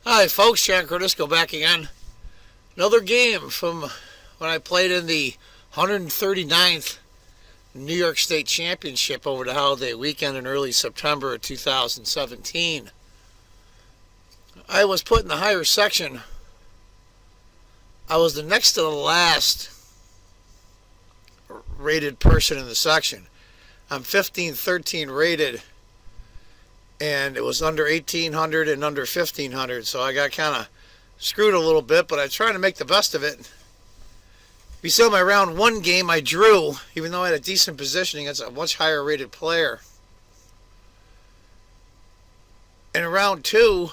Hi folks, John Curtis, go back again. Another game from when I played in the 139th New York State Championship over the holiday weekend in early September of 2017. I was put in the higher section. I was the next to the last rated person in the section. I'm 1513 rated, and it was under 1800 and under 1500, so I got kind of screwed a little bit, but I tried to make the best of it. You saw my round one game, I drew, even though I had a decent positioning against a much higher rated player. In round two,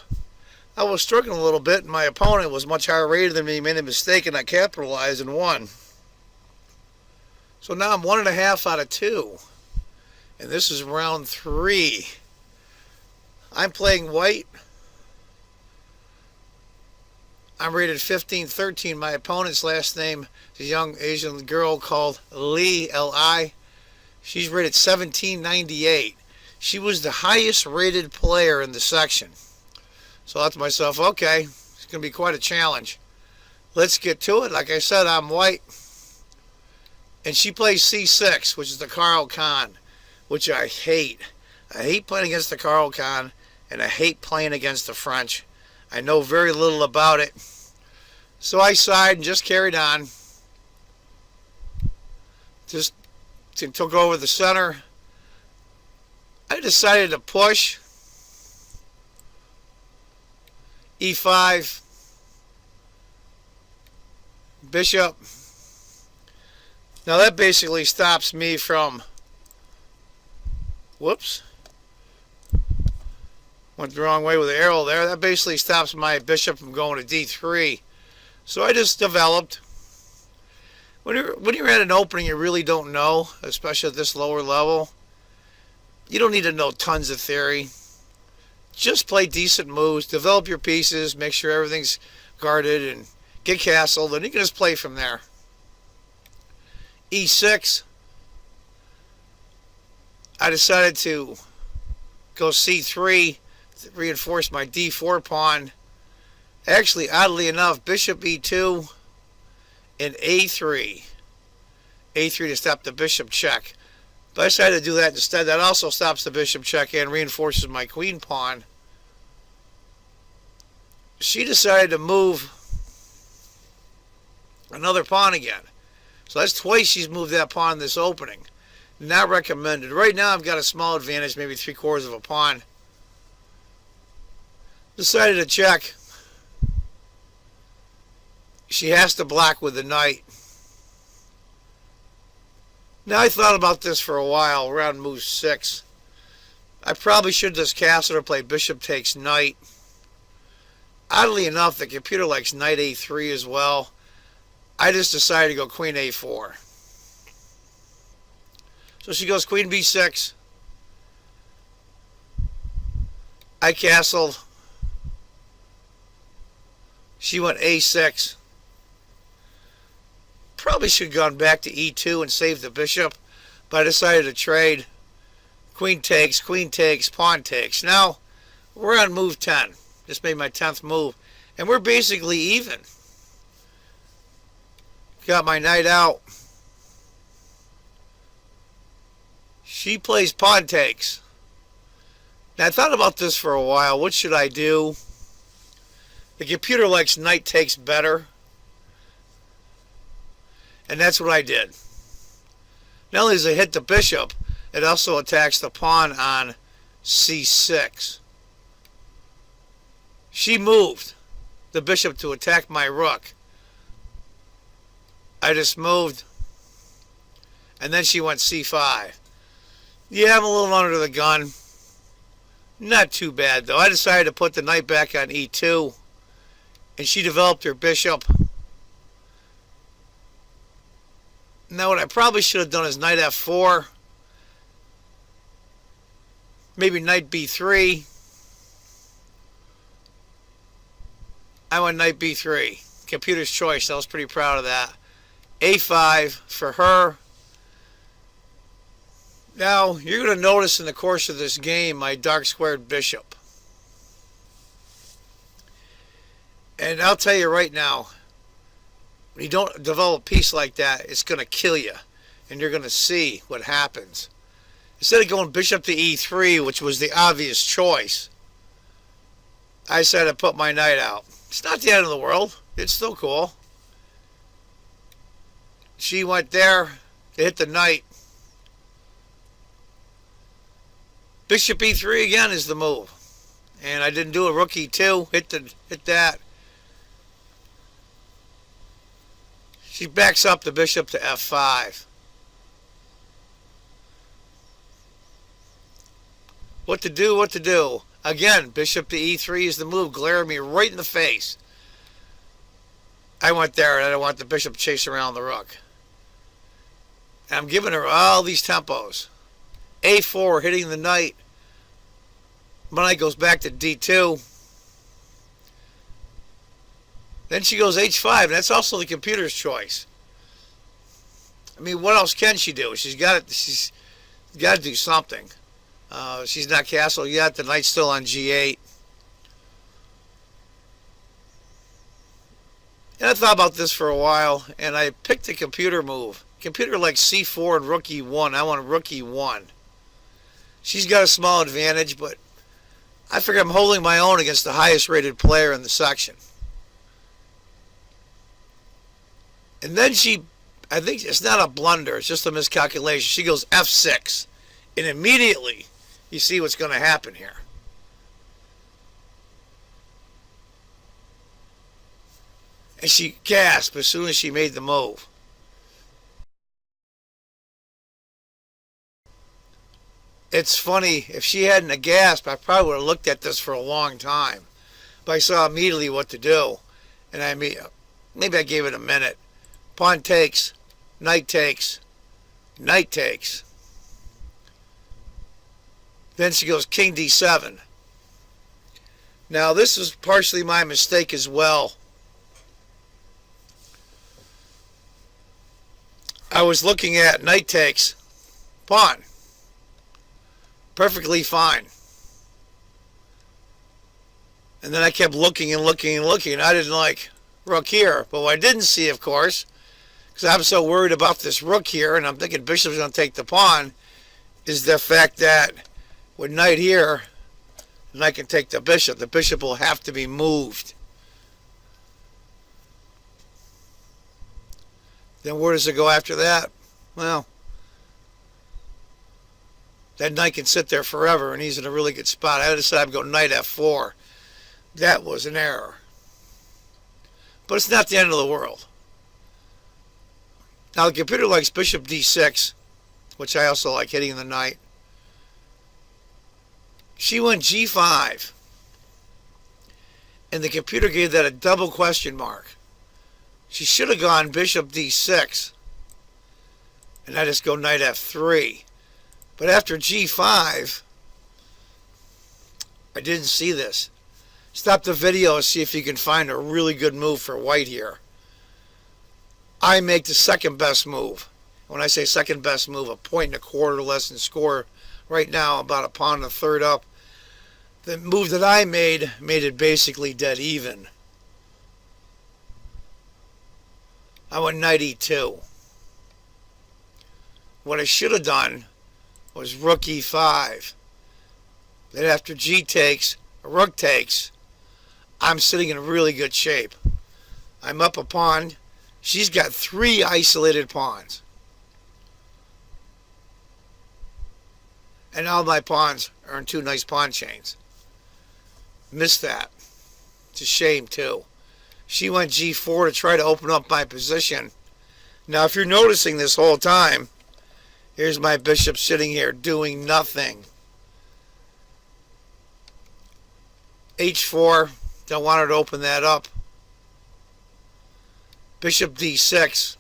I was struggling a little bit, and my opponent was much higher rated than me, made a mistake, and I capitalized and won. So now I'm 1.5 out of 2, and this is round three. I'm playing white. I'm rated 1513. My opponent's last name is a young Asian girl called Lee, L-I. She's rated 1798. She was the highest rated player in the section. So I thought to myself, okay, it's going to be quite a challenge. Let's get to it. Like I said, I'm white. And she plays C6, which is the Carl Khan, which I hate. I hate playing against the Carl Khan, and I hate playing against the French. I know very little about it. So I sighed and just carried on. Just took over the center. I decided to push. E5. Bishop. Now that basically stops me from... Whoops. Went the wrong way with the arrow there. That basically stops my bishop from going to D3. So I just developed. When you're at an opening you really don't know, especially at this lower level, you don't need to know tons of theory. Just play decent moves, develop your pieces, make sure everything's guarded, and get castled, and you can just play from there. E6. I decided to go C3, to reinforce my D4 pawn. Actually, oddly enough, bishop E2 and A3. A3 to stop the bishop check. But I decided to do that instead. That also stops the bishop check and reinforces my queen pawn. She decided to move another pawn again. So that's twice she's moved that pawn in this opening. Not recommended. Right now I've got a small advantage, maybe 3/4 of a pawn. Decided to check. She has to block with the knight. Now I thought about this for a while around move 6. I probably should just castle or play bishop takes knight. Oddly enough, the computer likes knight A3 as well. I just decided to go queen A4. So she goes queen B6. I castled. She went A6. Probably should have gone back to E2 and saved the bishop, but I decided to trade. Queen takes, pawn takes. Now we're on move 10. Just made my 10th move, and we're basically even. Got my knight out. She plays pawn takes. Now I thought about this for a while. What should I do? The computer likes knight takes better. And that's what I did. Not only does it hit the bishop, it also attacks the pawn on C6. She moved the bishop to attack my rook. I just moved, and then she went C5. Yeah, I'm a little under the gun. Not too bad, though. I decided to put the knight back on E2, and she developed her bishop. Now what I probably should have done is knight F4. Maybe knight B3. I went knight B3. Computer's choice. I was pretty proud of that. A5 for her. Now, you're going to notice in the course of this game my dark squared bishop. And I'll tell you right now, when you don't develop peace like that, it's going to kill you. And you're going to see what happens. Instead of going bishop to e3, which was the obvious choice, I said I put my knight out. It's not the end of the world. It's still cool. She went there to hit the knight. Bishop e3 again is the move. And I didn't do a rook e2. Hit that. She backs up the bishop to f5. What to do, what to do. Again, bishop to e3 is the move, glaring me right in the face. I went there and I don't want the bishop chasing around the rook. And I'm giving her all these tempos. a4, hitting the knight. My knight goes back to d2. Then she goes h5, and that's also the computer's choice. I mean, what else can she do? She's got to do something. She's not castled yet. The knight's still on g8. And I thought about this for a while, and I picked a computer move. Computer like c4 and rook e1. I want rook e1. She's got a small advantage, but I figure I'm holding my own against the highest rated player in the section. And then I think it's not a blunder, it's just a miscalculation. She goes f6. And immediately, you see what's going to happen here. And she gasped as soon as she made the move. It's funny, if she hadn't gasped, I probably would have looked at this for a long time. But I saw immediately what to do. And maybe I gave it a minute. Pawn takes, knight takes, knight takes. Then she goes king d7. Now this is partially my mistake as well. I was looking at knight takes, pawn. Perfectly fine. And then I kept looking and looking and looking. I didn't like rook here. But what I didn't see, of course, because I'm so worried about this rook here, and I'm thinking bishop's going to take the pawn, is the fact that with knight here, the knight can take the bishop. The bishop will have to be moved. Then where does it go after that? Well, that knight can sit there forever, and he's in a really good spot. I decided I'd go knight f4. That was an error. But it's not the end of the world. Now the computer likes bishop d6, which I also like, hitting the knight. She went g5. And the computer gave that a double question mark. She should have gone bishop d6. And I just go knight f3. But after g5, I didn't see this. Stop the video and see if you can find a really good move for white here. I make the second best move. When I say second best move, a point and a quarter less than score. Right now, about a pawn and a third up. The move that I made it basically dead even. I went knight e2. What I should have done was rook e5. Then after g takes, rook takes, I'm sitting in really good shape. I'm up a pawn. She's got 3 isolated pawns. And all my pawns are in 2 nice pawn chains. Missed that. It's a shame too. She went g4 to try to open up my position. Now if you're noticing this whole time, here's my bishop sitting here doing nothing. h4, don't want her to open that up. Bishop d6.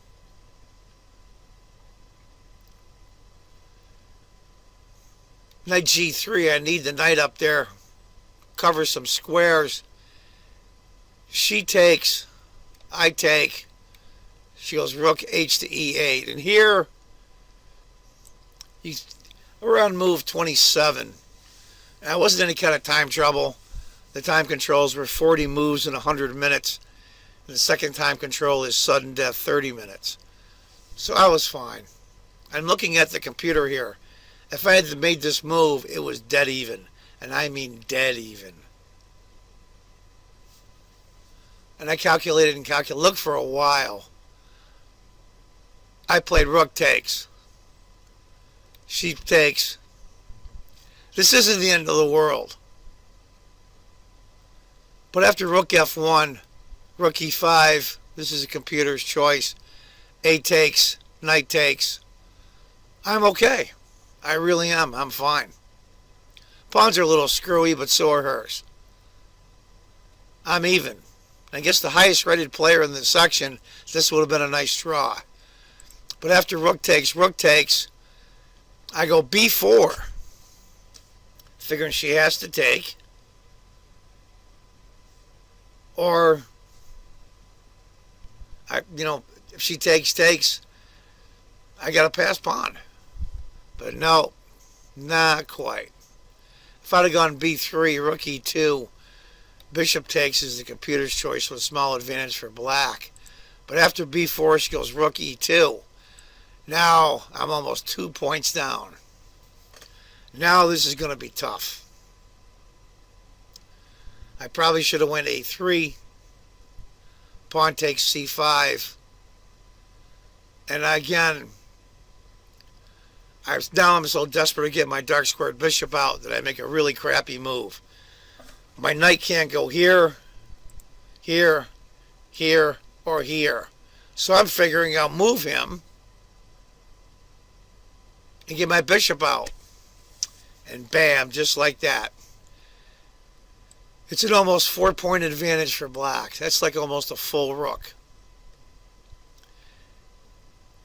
Knight g3, I need the knight up there. Cover some squares. She takes, I take. She goes rook h to e8. And here, around move 27. That wasn't any kind of time trouble. The time controls were 40 moves in 100 minutes. And the second time control is sudden death 30 minutes. So I was fine. I'm looking at the computer here. If I had made this move, it was dead even. And I mean dead even. And I calculated and calculated. Looked for a while. I played rook takes. Sheep takes. This isn't the end of the world. But after rook f1, rook e5, this is a computer's choice. A takes, knight takes. I'm okay. I really am. I'm fine. Pawns are a little screwy, but so are hers. I'm even. I guess the highest rated player in the section, this would have been a nice draw. But after rook takes, I go b4. Figuring she has to take. Or, if she takes, I got to pass pawn. But no, not quite. If I'd have gone b3, rook e2, bishop takes is the computer's choice with a small advantage for black. But after b4, she goes rook e2. Now I'm almost 2 points down. Now this is going to be tough. I probably should have went a3. Pawn takes c5. And again, now I'm so desperate to get my dark squared bishop out that I make a really crappy move. My knight can't go here, here, here, or here. So I'm figuring I'll move him and get my bishop out. And bam, just like that. It's an almost 4-point advantage for black. That's like almost a full rook.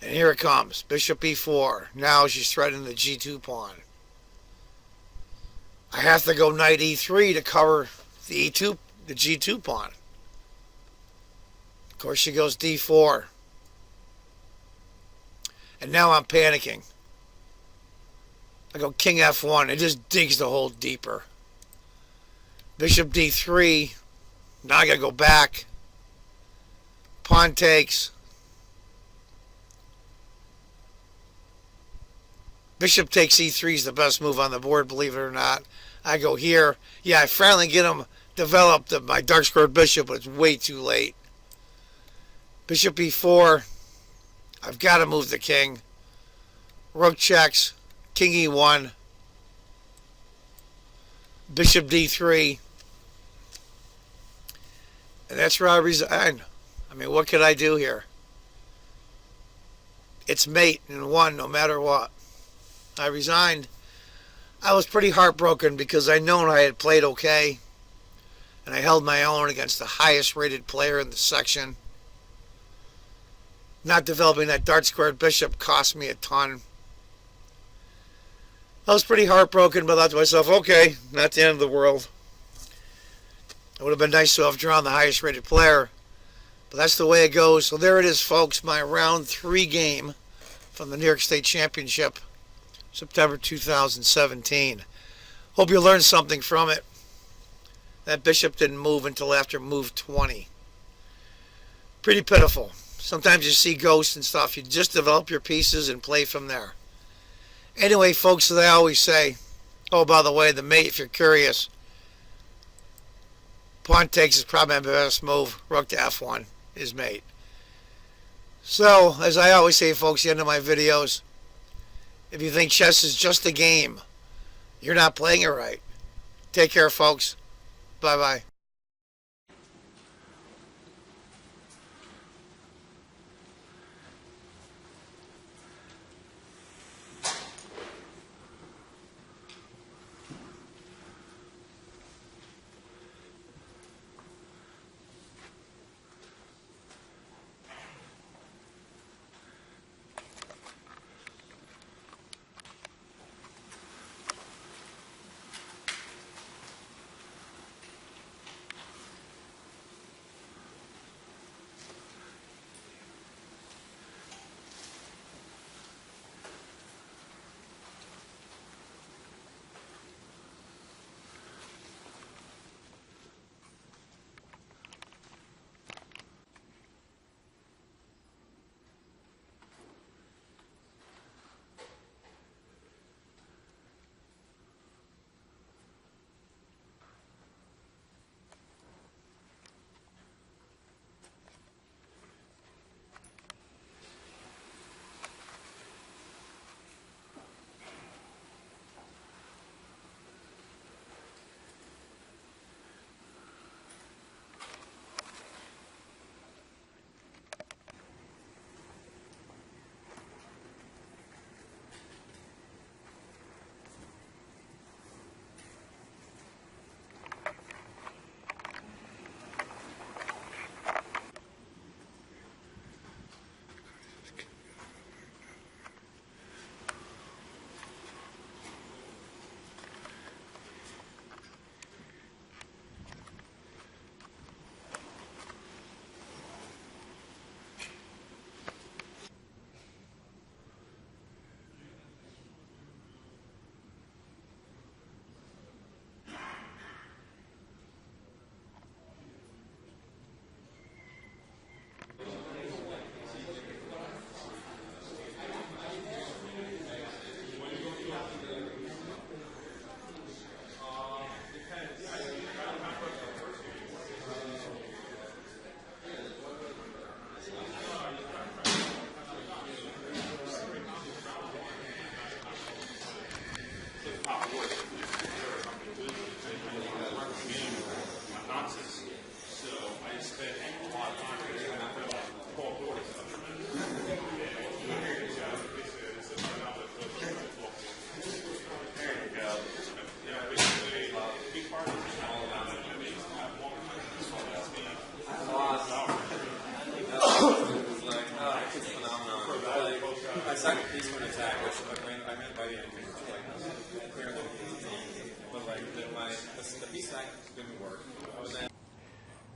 And here it comes. Bishop e4. Now she's threatening the g2 pawn. I have to go knight e3 to cover the g2 pawn. Of course, she goes d4. And now I'm panicking. I go king f1. It just digs the hole deeper. Bishop d3. Now I got to go back. Pawn takes. Bishop takes e3 is the best move on the board, believe it or not. I go here. Yeah, I finally get him developed my dark squared bishop, but it's way too late. Bishop e4. I've got to move the king. Rook checks. King e1. Bishop d3. And that's where I resign. I mean, what could I do here? It's mate and one no matter what. I resigned. I was pretty heartbroken because I known I had played okay. And I held my own against the highest rated player in the section. Not developing that dark squared bishop cost me a ton. I was pretty heartbroken, but I thought to myself, okay, not the end of the world. It would have been nice to have drawn the highest rated player. But that's the way it goes. So there it is, folks, my round 3 game from the New York State Championship, September 2017. Hope you learned something from it. That bishop didn't move until after move 20. Pretty pitiful. Sometimes you see ghosts and stuff. You just develop your pieces and play from there. Anyway, folks, as I always say, oh, by the way, the mate, if you're curious, pawn takes is probably my best move. Rook to f1 is mate. So, as I always say, folks, at the end of my videos, if you think chess is just a game, you're not playing it right. Take care, folks. Bye-bye.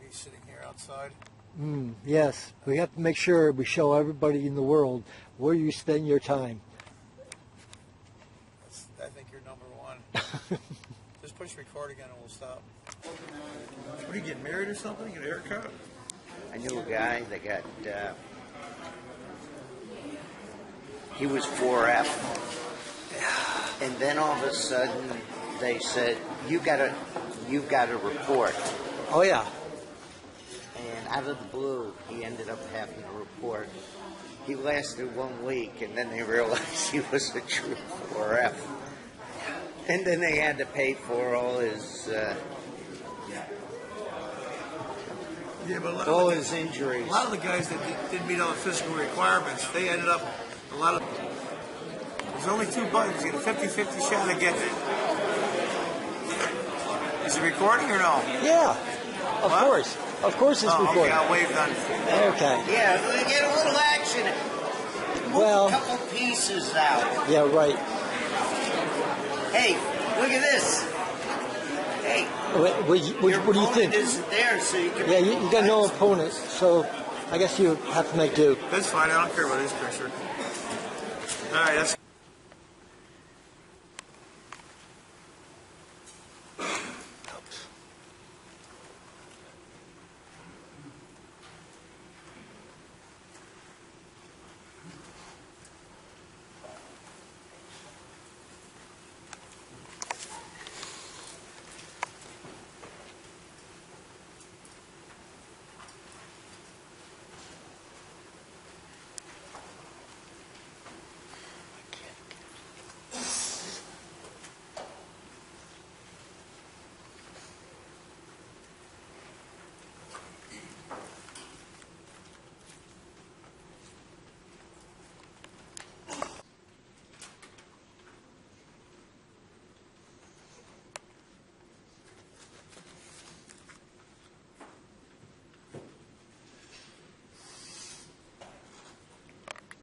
He's sitting here outside. Yes, we have to make sure we show everybody in the world where you spend your time. I think you're number one. Just push record again and we'll stop. What, are you getting married or something? Get a haircut? I knew a guy that got, he was 4F. And then all of a sudden they said, you've got to report. Oh, yeah. And out of the blue, he ended up having to report. He lasted 1 week, and then they realized he was a true 4F. And then they had to pay for all his all his injuries. A lot of the guys that didn't meet all the physical requirements, they ended up, there's only 2 buttons. You get a 50-50 shot of getting it. Is it recording or no? Yeah, of course. Of course it's recording. Okay, I'll wave then. Okay. Yeah, we get a little action. Move a couple pieces out. Yeah, right. Hey, look at this. Hey, What do you think? Isn't there, so you can. Yeah, you got no opponent, so I guess you have to make do. That's fine. I don't care about his picture. All right, that's.